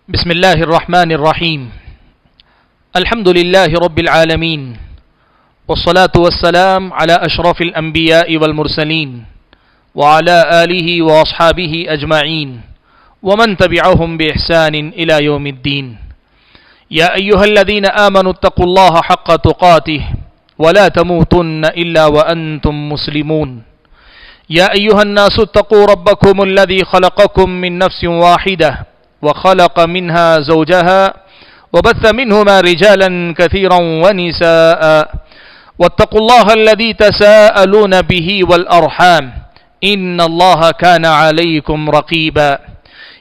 بسم الله الرحمن الرحيم. الحمد لله رب العالمين، والصلاة والسلام على أشرف الأنبياء والمرسلين وعلى آله وأصحابه أجمعين ومن تبعهم بإحسان إلى يوم الدين. يا أيها الذين آمنوا اتقوا الله حق تقاته ولا تموتن إلا وأنتم مسلمون. يا أيها الناس اتقوا ربكم الذي خلقكم من نفس واحدة وخلق منها زوجها وبث منهما رجالا كثيرا ونساء واتقوا الله الذي تساءلون به والأرحام إن الله كان عليكم رقيبا.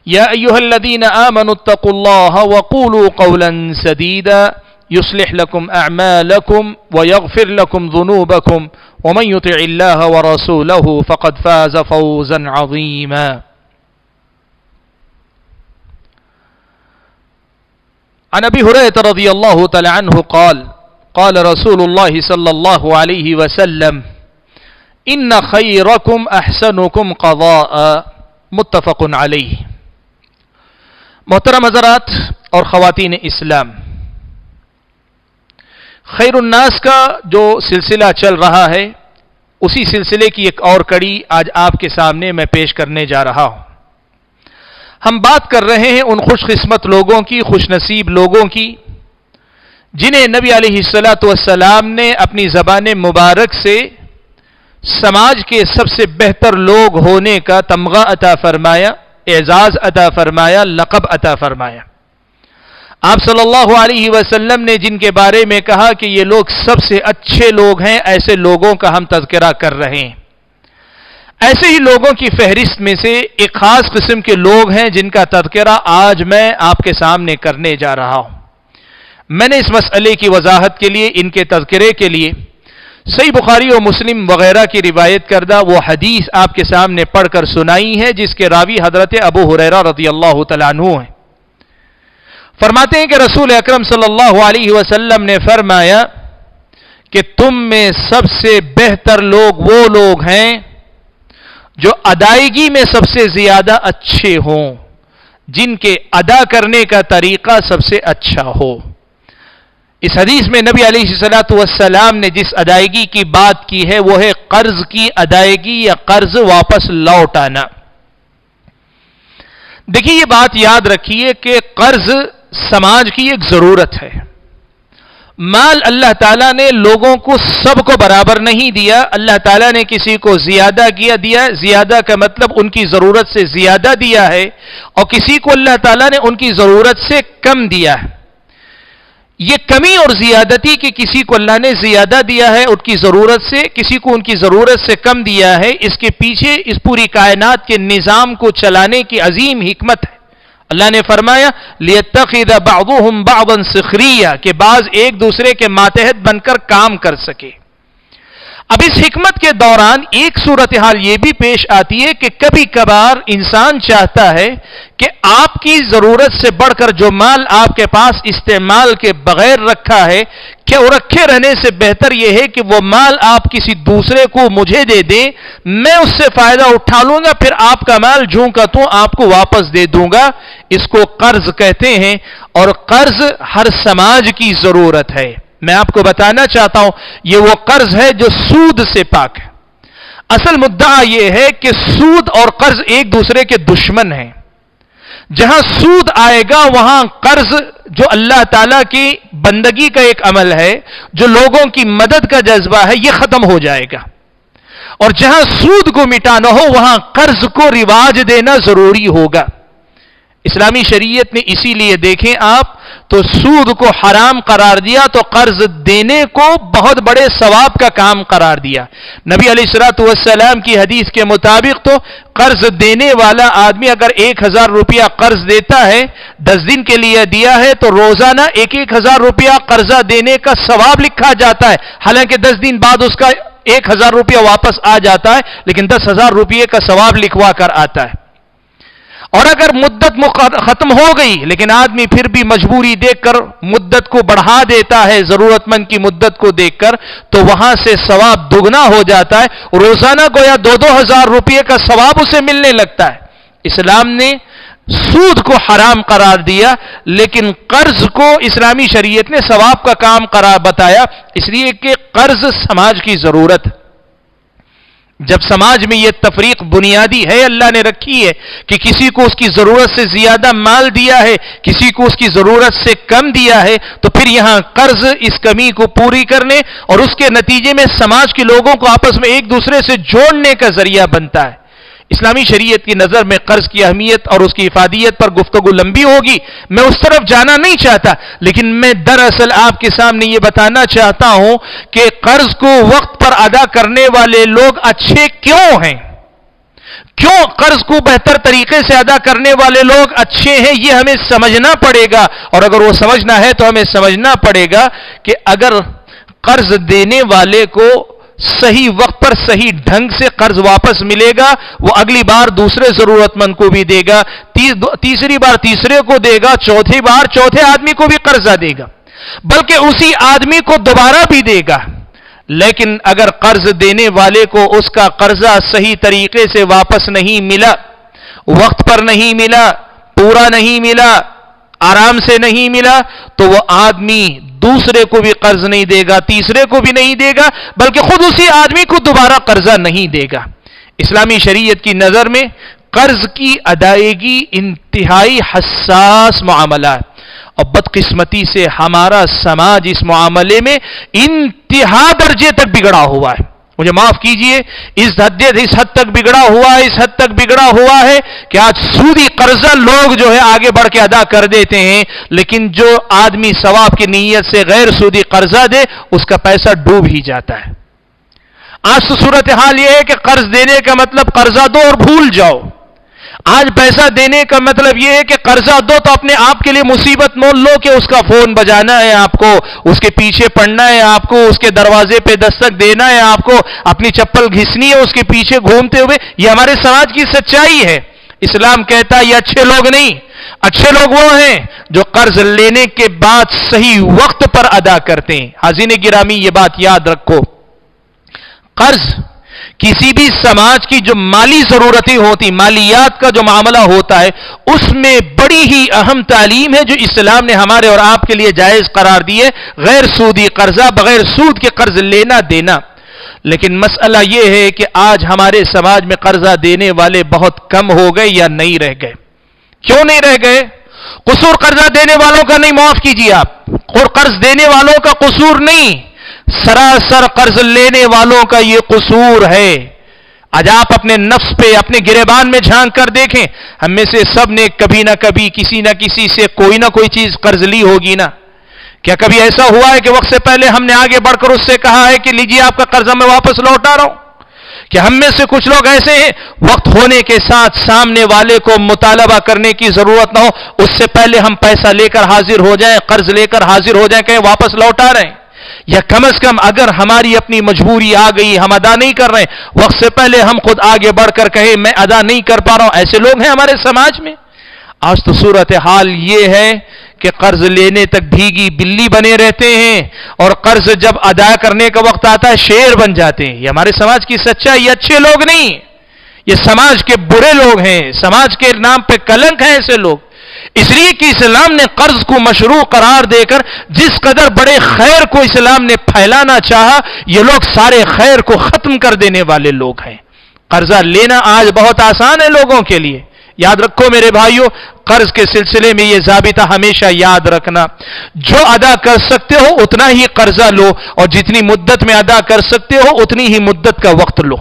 يا أيها الذين آمنوا اتقوا الله وقولوا قولا سديدا يصلح لكم أعمالكم ويغفر لكم ذنوبكم ومن يطع الله ورسوله فقد فاز فوزا عظيما. عن ابي هريره رضي الله تعالى عنه قال قال رسول الله صلى الله عليه وسلم ان خيركم احسنكم قضاء متفق علیہ. محترم حضرات اور خواتین اسلام، خیر الناس کا جو سلسلہ چل رہا ہے اسی سلسلے کی ایک اور کڑی آج آپ کے سامنے میں پیش کرنے جا رہا ہوں. ہم بات کر رہے ہیں ان خوش قسمت لوگوں کی، خوش نصیب لوگوں کی، جنہیں نبی علیہ الصلوۃ والسلام نے اپنی زبان مبارک سے سماج کے سب سے بہتر لوگ ہونے کا تمغہ عطا فرمایا، اعزاز عطا فرمایا، لقب عطا فرمایا. آپ صلی اللہ علیہ وسلم نے جن کے بارے میں کہا کہ یہ لوگ سب سے اچھے لوگ ہیں، ایسے لوگوں کا ہم تذکرہ کر رہے ہیں. ایسے ہی لوگوں کی فہرست میں سے ایک خاص قسم کے لوگ ہیں جن کا تذکرہ آج میں آپ کے سامنے کرنے جا رہا ہوں. میں نے اس مسئلے کی وضاحت کے لیے، ان کے تذکرے کے لیے صحیح بخاری و مسلم وغیرہ کی روایت کردہ وہ حدیث آپ کے سامنے پڑھ کر سنائی ہے، جس کے راوی حضرت ابو ہریرہ رضی اللہ تعالیٰ عنہ ہیں. فرماتے ہیں کہ رسول اکرم صلی اللہ علیہ وسلم نے فرمایا کہ تم میں سب سے بہتر لوگ وہ لوگ ہیں جو ادائیگی میں سب سے زیادہ اچھے ہوں، جن کے ادا کرنے کا طریقہ سب سے اچھا ہو. اس حدیث میں نبی علیہ الصلوۃ والسلام نے جس ادائیگی کی بات کی ہے وہ ہے قرض کی ادائیگی یا قرض واپس لوٹانا. دیکھیے یہ بات یاد رکھیے کہ قرض سماج کی ایک ضرورت ہے. مال اللہ تعالیٰ نے لوگوں کو سب کو برابر نہیں دیا. اللہ تعالیٰ نے کسی کو زیادہ دیا. زیادہ کا مطلب ان کی ضرورت سے زیادہ دیا ہے، اور کسی کو اللہ تعالیٰ نے ان کی ضرورت سے کم دیا ہے. یہ کمی اور زیادتی کہ کسی کو اللہ نے زیادہ دیا ہے ان کی ضرورت سے، کسی کو ان کی ضرورت سے کم دیا ہے، اس کے پیچھے اس پوری کائنات کے نظام کو چلانے کی عظیم حکمت ہے. اللہ نے فرمایا لِيَتَّخِذَ بَعْضُهُمْ بَعْضًا سِخْرِيًّا کہ بعض ایک دوسرے کے ماتحت بن کر کام کر سکے. اب اس حکمت کے دوران ایک صورتحال یہ بھی پیش آتی ہے کہ کبھی کبھار انسان چاہتا ہے کہ آپ کی ضرورت سے بڑھ کر جو مال آپ کے پاس استعمال کے بغیر رکھا ہے، کیا وہ رکھے رہنے سے بہتر یہ ہے کہ وہ مال آپ کسی دوسرے کو مجھے دے دیں، میں اس سے فائدہ اٹھا لوں گا، پھر آپ کا مال جوں کا توں آپ کو واپس دے دوں گا. اس کو قرض کہتے ہیں، اور قرض ہر سماج کی ضرورت ہے. میں آپ کو بتانا چاہتا ہوں یہ وہ قرض ہے جو سود سے پاک ہے. اصل مدعا یہ ہے کہ سود اور قرض ایک دوسرے کے دشمن ہیں. جہاں سود آئے گا وہاں قرض جو اللہ تعالیٰ کی بندگی کا ایک عمل ہے، جو لوگوں کی مدد کا جذبہ ہے، یہ ختم ہو جائے گا. اور جہاں سود کو مٹانا ہو وہاں قرض کو رواج دینا ضروری ہوگا. اسلامی شریعت نے اسی لیے دیکھیں آپ تو سود کو حرام قرار دیا، تو قرض دینے کو بہت بڑے ثواب کا کام قرار دیا. نبی علیہ الصلوۃ والسلام کی حدیث کے مطابق تو قرض دینے والا آدمی اگر 1000 روپیہ قرض دیتا ہے، 10 دن کے لیے دیا ہے، تو روزانہ 1000 روپیہ قرضہ دینے کا ثواب لکھا جاتا ہے. حالانکہ 10 دن بعد اس کا 1000 روپیہ واپس آ جاتا ہے، لیکن 10,000 روپیے کا ثواب لکھوا کر آتا ہے. اور اگر مدت ختم ہو گئی لیکن آدمی پھر بھی مجبوری دیکھ کر مدت کو بڑھا دیتا ہے ضرورت مند کی مدت کو دیکھ کر، تو وہاں سے ثواب دگنا ہو جاتا ہے، روزانہ گویا 2,000 روپے کا ثواب اسے ملنے لگتا ہے۔ اسلام نے سود کو حرام قرار دیا، لیکن قرض کو اسلامی شریعت نے ثواب کا کام قرار بتایا، اس لیے کہ قرض سماج کی ضرورت ہے۔ جب سماج میں یہ تفریق بنیادی ہے اللہ نے رکھی ہے کہ کسی کو اس کی ضرورت سے زیادہ مال دیا ہے، کسی کو اس کی ضرورت سے کم دیا ہے، تو پھر یہاں قرض اس کمی کو پوری کرنے اور اس کے نتیجے میں سماج کے لوگوں کو آپس میں ایک دوسرے سے جوڑنے کا ذریعہ بنتا ہے۔ اسلامی شریعت کی نظر میں قرض کی اہمیت اور اس کی افادیت پر گفتگو لمبی ہوگی، میں اس طرف جانا نہیں چاہتا، لیکن میں دراصل آپ کے سامنے یہ بتانا چاہتا ہوں کہ قرض کو وقت پر ادا کرنے والے لوگ اچھے کیوں ہیں، کیوں قرض کو بہتر طریقے سے ادا کرنے والے لوگ اچھے ہیں، یہ ہمیں سمجھنا پڑے گا۔ اور اگر وہ سمجھنا ہے تو ہمیں سمجھنا پڑے گا کہ اگر قرض دینے والے کو صحیح وقت پر صحیح ڈھنگ سے قرض واپس ملے گا، وہ اگلی بار دوسرے ضرورت مند کو بھی دے گا، تیسری بار تیسرے کو دے گا، چوتھی بار چوتھے آدمی کو بھی قرضہ دے گا، بلکہ اسی آدمی کو دوبارہ بھی دے گا۔ لیکن اگر قرض دینے والے کو اس کا قرضہ صحیح طریقے سے واپس نہیں ملا، وقت پر نہیں ملا، پورا نہیں ملا، آرام سے نہیں ملا، تو وہ آدمی دوسرے کو بھی قرض نہیں دے گا، تیسرے کو بھی نہیں دے گا، بلکہ خود اسی آدمی کو دوبارہ قرضہ نہیں دے گا۔ اسلامی شریعت کی نظر میں قرض کی ادائیگی انتہائی حساس معاملہ ہے، اور بدقسمتی سے ہمارا سماج اس معاملے میں انتہا درجے تک بگڑا ہوا ہے۔ مجھے معاف کیجئے، اس حد تک بگڑا ہوا ہے کہ آج سودی قرضہ لوگ جو ہے آگے بڑھ کے ادا کر دیتے ہیں، لیکن جو آدمی ثواب کی نیت سے غیر سودی قرضہ دے اس کا پیسہ ڈوب ہی جاتا ہے۔ آج تو صورتحال یہ ہے کہ قرض دینے کا مطلب قرضہ دو اور بھول جاؤ۔ آج پیسہ دینے کا مطلب یہ ہے کہ قرضہ دو تو اپنے آپ کے لیے مصیبت مول لو کہ اس کا فون بجانا ہے آپ کو، اس کے پیچھے پڑنا ہے آپ کو، اس کے دروازے پہ دستک دینا ہے آپ کو، اپنی چپل گھسنی ہے اس کے پیچھے گھومتے ہوئے۔ یہ ہمارے سماج کی سچائی ہے۔ اسلام کہتا ہے یہ اچھے لوگ نہیں، اچھے لوگ وہ ہیں جو قرض لینے کے بعد صحیح وقت پر ادا کرتے ہیں۔ حاضرین گرامی، یہ بات یاد رکھو، قرض کسی بھی سماج کی جو مالی ضرورتیں ہوتی، مالیات کا جو معاملہ ہوتا ہے، اس میں بڑی ہی اہم تعلیم ہے جو اسلام نے ہمارے اور آپ کے لیے جائز قرار دی ہے، غیر سودی قرضہ، بغیر سود کے قرض لینا دینا۔ لیکن مسئلہ یہ ہے کہ آج ہمارے سماج میں قرضہ دینے والے بہت کم ہو گئے یا نہیں رہ گئے۔ کیوں نہیں رہ گئے؟ قصور قرضہ دینے والوں کا نہیں، معاف کیجیے آپ، اور قرض دینے والوں کا قصور نہیں، سراسر قرض لینے والوں کا یہ قصور ہے۔ آج آپ اپنے نفس پہ، اپنے گریبان میں جھانک کر دیکھیں، ہم میں سے سب نے کبھی نہ کبھی کسی نہ کسی سے کوئی نہ کوئی چیز قرض لی ہوگی نا۔ کیا کبھی ایسا ہوا ہے کہ وقت سے پہلے ہم نے آگے بڑھ کر اس سے کہا ہے کہ لیجیے آپ کا قرضہ میں واپس لوٹا رہا ہوں؟ کہ ہم میں سے کچھ لوگ ایسے ہیں وقت ہونے کے ساتھ سامنے والے کو مطالبہ کرنے کی ضرورت نہ ہو، اس سے پہلے ہم پیسہ لے کر حاضر ہو جائیں، قرض لے کر حاضر ہو جائیں، کہیں واپس لوٹا رہے ہیں؟ یا کم از کم اگر ہماری اپنی مجبوری آ گئی، ہم ادا نہیں کر رہے ہیں، وقت سے پہلے ہم خود آگے بڑھ کر کہیں میں ادا نہیں کر پا رہا ہوں۔ ایسے لوگ ہیں ہمارے سماج میں۔ آج تو صورتحال یہ ہے کہ قرض لینے تک بھیگی بلی بنے رہتے ہیں، اور قرض جب ادا کرنے کا وقت آتا ہے شیر بن جاتے ہیں۔ یہ ہمارے سماج کی سچائی، یہ اچھے لوگ نہیں، یہ سماج کے برے لوگ ہیں، سماج کے نام پہ کلنک ہیں ایسے لوگ۔ اس لیے کہ اسلام نے قرض کو مشروع قرار دے کر جس قدر بڑے خیر کو اسلام نے پھیلانا چاہا، یہ لوگ سارے خیر کو ختم کر دینے والے لوگ ہیں۔ قرضہ لینا آج بہت آسان ہے لوگوں کے لیے۔ یاد رکھو میرے بھائیو، قرض کے سلسلے میں یہ ضابطہ ہمیشہ یاد رکھنا، جو ادا کر سکتے ہو اتنا ہی قرضہ لو، اور جتنی مدت میں ادا کر سکتے ہو اتنی ہی مدت کا وقت لو۔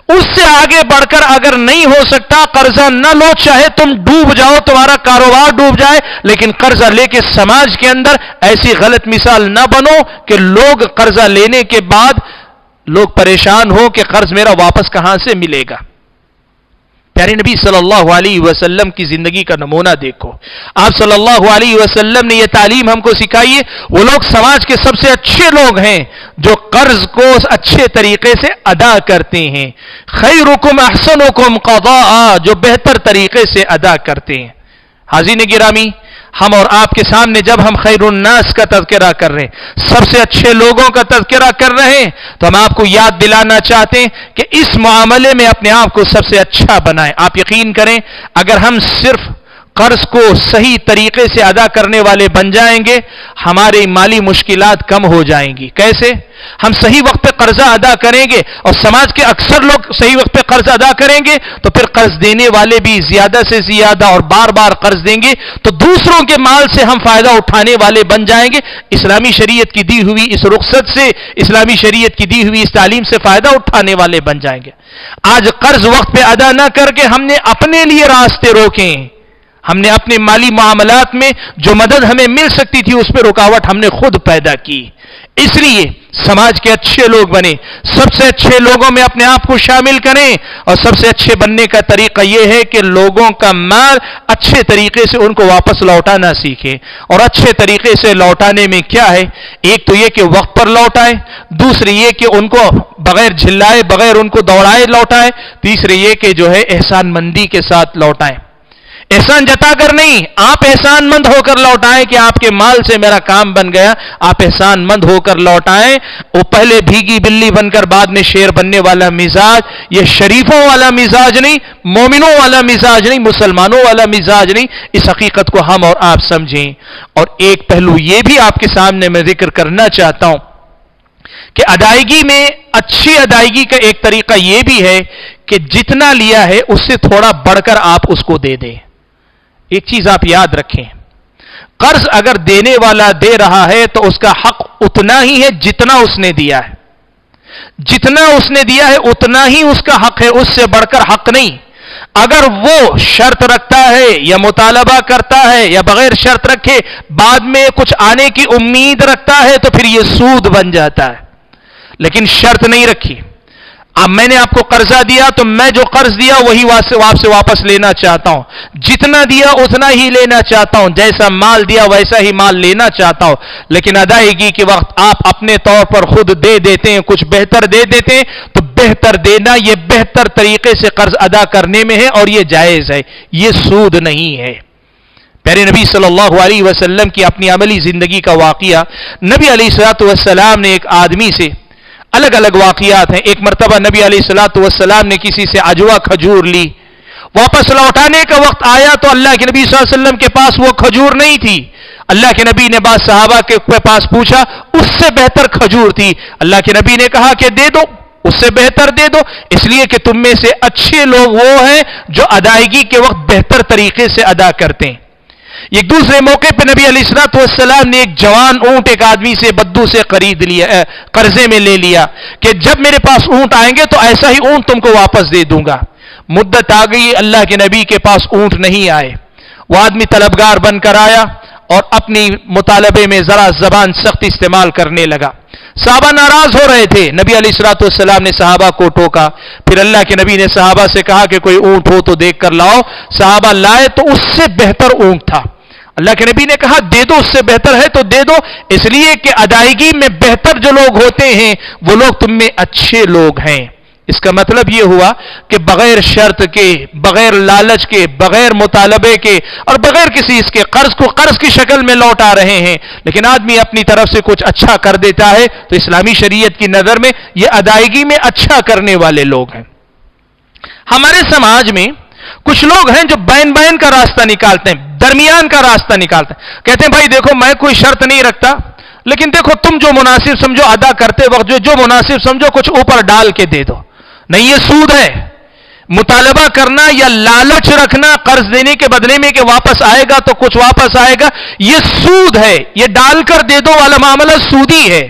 اس سے آگے بڑھ کر اگر نہیں ہو سکتا قرضہ نہ لو، چاہے تم ڈوب جاؤ، تمہارا کاروبار ڈوب جائے، لیکن قرضہ لے کے سماج کے اندر ایسی غلط مثال نہ بنو کہ لوگ قرضہ لینے کے بعد لوگ پریشان ہو کہ قرض میرا واپس کہاں سے ملے گا۔ پیارے نبی صلی اللہ علیہ وسلم کی زندگی کا نمونہ دیکھو. آپ صلی اللہ علیہ وسلم نے یہ تعلیم ہم کو سکھائی ہے. وہ لوگ سماج کے سب سے اچھے لوگ ہیں جو قرض کو اچھے طریقے سے ادا کرتے ہیں. خیرکم احسنکم قضاء، جو بہتر طریقے سے ادا کرتے ہیں. حاضرین گرامی، ہم اور آپ کے سامنے جب ہم خیر الناس کا تذکرہ کر رہے ہیں، سب سے اچھے لوگوں کا تذکرہ کر رہے ہیں، تو ہم آپ کو یاد دلانا چاہتے ہیں کہ اس معاملے میں اپنے آپ کو سب سے اچھا بنائیں. آپ یقین کریں، اگر ہم صرف قرض کو صحیح طریقے سے ادا کرنے والے بن جائیں گے، ہماری مالی مشکلات کم ہو جائیں گی. کیسے؟ ہم صحیح وقت پہ قرضہ ادا کریں گے، اور سماج کے اکثر لوگ صحیح وقت پہ قرض ادا کریں گے تو پھر قرض دینے والے بھی زیادہ سے زیادہ اور بار بار قرض دیں گے، تو دوسروں کے مال سے ہم فائدہ اٹھانے والے بن جائیں گے. اسلامی شریعت کی دی ہوئی اس رخصت سے، اسلامی شریعت کی دی ہوئی اس تعلیم سے فائدہ اٹھانے والے بن جائیں گے. آج قرض وقت پہ ادا نہ کر کے ہم نے اپنے لیے راستے روکے ہیں. ہم نے اپنے مالی معاملات میں جو مدد ہمیں مل سکتی تھی اس پہ رکاوٹ ہم نے خود پیدا کی. اس لیے سماج کے اچھے لوگ بنے، سب سے اچھے لوگوں میں اپنے آپ کو شامل کریں. اور سب سے اچھے بننے کا طریقہ یہ ہے کہ لوگوں کا مال اچھے طریقے سے ان کو واپس لوٹانا سیکھیں. اور اچھے طریقے سے لوٹانے میں کیا ہے؟ ایک تو یہ کہ وقت پر لوٹائیں، دوسری یہ کہ ان کو بغیر جھلائے، بغیر ان کو دوڑائے لوٹائیں، تیسری یہ کہ جو ہے احسان مندی کے ساتھ لوٹائیں. احسان جتا کر نہیں، آپ احسان مند ہو کر لوٹائیں کہ آپ کے مال سے میرا کام بن گیا. آپ احسان مند ہو کر لوٹائیں. وہ پہلے بھیگی بلی بن کر بعد میں شیر بننے والا مزاج، یہ شریفوں والا مزاج نہیں، مومنوں والا مزاج نہیں، مسلمانوں والا مزاج نہیں. اس حقیقت کو ہم اور آپ سمجھیں. اور ایک پہلو یہ بھی آپ کے سامنے میں ذکر کرنا چاہتا ہوں کہ ادائیگی میں اچھی ادائیگی کا ایک طریقہ یہ بھی ہے کہ جتنا لیا ہے اس سے تھوڑا بڑھ کر آپ اس کو دے دیں. ایک چیز آپ یاد رکھیں، قرض اگر دینے والا دے رہا ہے تو اس کا حق اتنا ہی ہے جتنا اس نے دیا ہے. جتنا اس نے دیا ہے اتنا ہی اس کا حق ہے، اس سے بڑھ کر حق نہیں. اگر وہ شرط رکھتا ہے یا مطالبہ کرتا ہے یا بغیر شرط رکھے بعد میں کچھ آنے کی امید رکھتا ہے تو پھر یہ سود بن جاتا ہے. لیکن شرط نہیں رکھی. اب میں نے آپ کو قرضہ دیا تو میں جو قرض دیا وہی آپ سے واپس لینا چاہتا ہوں. جتنا دیا اتنا ہی لینا چاہتا ہوں. جیسا مال دیا ویسا ہی مال لینا چاہتا ہوں. لیکن ادائیگی کے وقت آپ اپنے طور پر خود دے دیتے ہیں، کچھ بہتر دے دیتے ہیں، تو بہتر دینا یہ بہتر طریقے سے قرض ادا کرنے میں ہے اور یہ جائز ہے، یہ سود نہیں ہے. پیارے نبی صلی اللہ علیہ وسلم کی اپنی عملی زندگی کا واقعہ، نبی علیہ الصلوۃ والسلام نے ایک آدمی سے، الگ الگ واقعات ہیں. ایک مرتبہ نبی علیہ الصلوۃ والسلام نے کسی سے عجوہ کھجور لی. واپس لوٹانے کا وقت آیا تو اللہ کے نبی صلی اللہ علیہ وسلم کے پاس وہ کھجور نہیں تھی. اللہ کے نبی نے بعض صحابہ کے پاس پوچھا، اس سے بہتر کھجور تھی. اللہ کے نبی نے کہا کہ دے دو، اس سے بہتر دے دو، اس لیے کہ تم میں سے اچھے لوگ وہ ہیں جو ادائیگی کے وقت بہتر طریقے سے ادا کرتے ہیں. ایک دوسرے موقع پہ نبی علیہ الصلوۃ والسلام نے ایک جوان اونٹ ایک آدمی سے بدو سے خرید لیا، قرضے میں لے لیا کہ جب میرے پاس اونٹ آئیں گے تو ایسا ہی اونٹ تم کو واپس دے دوں گا. مدت آ گئی، اللہ کے نبی کے پاس اونٹ نہیں آئے. وہ آدمی طلبگار بن کر آیا اور اپنی مطالبے میں ذرا زبان سخت استعمال کرنے لگا. صحابہ ناراض ہو رہے تھے. نبی علیہ الصلوۃ والسلام نے صحابہ کو ٹوکا. پھر اللہ کے نبی نے صحابہ سے کہا کہ کوئی اونٹ ہو تو دیکھ کر لاؤ. صحابہ لائے تو اس سے بہتر اونٹ تھا. اللہ کے نبی نے کہا دے دو، اس سے بہتر ہے تو دے دو، اس لیے کہ ادائیگی میں بہتر جو لوگ ہوتے ہیں وہ لوگ تم میں اچھے لوگ ہیں. اس کا مطلب یہ ہوا کہ بغیر شرط کے، بغیر لالچ کے، بغیر مطالبے کے اور بغیر کسی اس کے قرض کو قرض کی شکل میں لوٹا رہے ہیں، لیکن آدمی اپنی طرف سے کچھ اچھا کر دیتا ہے تو اسلامی شریعت کی نظر میں یہ ادائیگی میں اچھا کرنے والے لوگ ہیں. ہمارے سماج میں کچھ لوگ ہیں جو بین بین کا راستہ نکالتے ہیں، درمیان کا راستہ نکالتے ہیں. کہتے ہیں بھائی دیکھو میں کوئی شرط نہیں رکھتا، لیکن دیکھو تم جو مناسب سمجھو ادا کرتے وقت جو مناسب سمجھو کچھ اوپر ڈال کے دے دو. نہیں، یہ سود ہے. مطالبہ کرنا یا لالچ رکھنا قرض دینے کے بدلے میں کہ واپس آئے گا تو کچھ واپس آئے گا، یہ سود ہے. یہ ڈال کر دے دو والا معاملہ سودی ہے.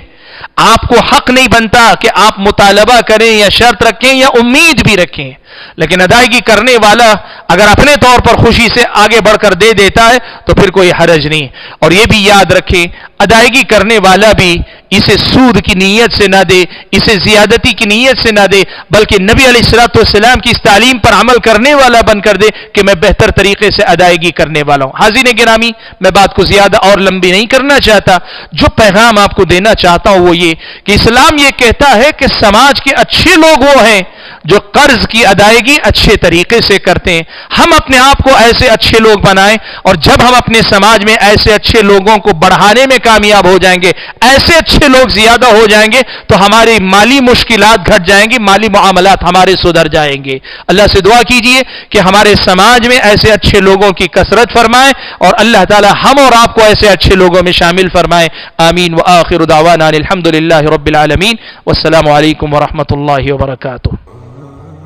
آپ کو حق نہیں بنتا کہ آپ مطالبہ کریں یا شرط رکھیں یا امید بھی رکھیں، لیکن ادائیگی کرنے والا اگر اپنے طور پر خوشی سے آگے بڑھ کر دے دیتا ہے تو پھر کوئی حرج نہیں. اور یہ بھی یاد رکھیں ادائیگی کرنے والا بھی اسے سود کی نیت سے نہ دے, اسے زیادتی کی نیت سے نہ دے, بلکہ نبی علیہ الصلوۃ والسلام کی اس تعلیم پر عمل کرنے والا بن کر دے کہ میں بہتر طریقے سے ادائیگی کرنے والا ہوں. حاضرین گرامی, میں بات کو زیادہ اور لمبی نہیں کرنا چاہتا. جو پیغام آپ کو دینا چاہتا ہوں وہ یہ کہ اسلام یہ کہتا ہے کہ سماج کے اچھے لوگ وہ ہیں جو قرض کی ادائیگی اچھے طریقے سے کرتے ہیں. ہم اپنے آپ کو ایسے اچھے لوگ بنائیں, اور جب ہم اپنے سماج میں ایسے اچھے لوگوں کو بڑھانے میں کامیاب ہو جائیں گے, ایسے اچھے لوگ زیادہ ہو جائیں گے, تو ہماری مالی مشکلات گھٹ جائیں گی, مالی معاملات ہمارے سدھر جائیں گے. اللہ سے دعا کیجئے کہ ہمارے سماج میں ایسے اچھے لوگوں کی کثرت فرمائے, اور اللہ تعالی ہم اور آپ کو ایسے اچھے لوگوں میں شامل فرمائے. آمین. وآخر دعوانا الحمدللہ رب العالمین, والسلام علیکم ورحمۃ اللہ وبرکاتہ.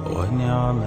ونعم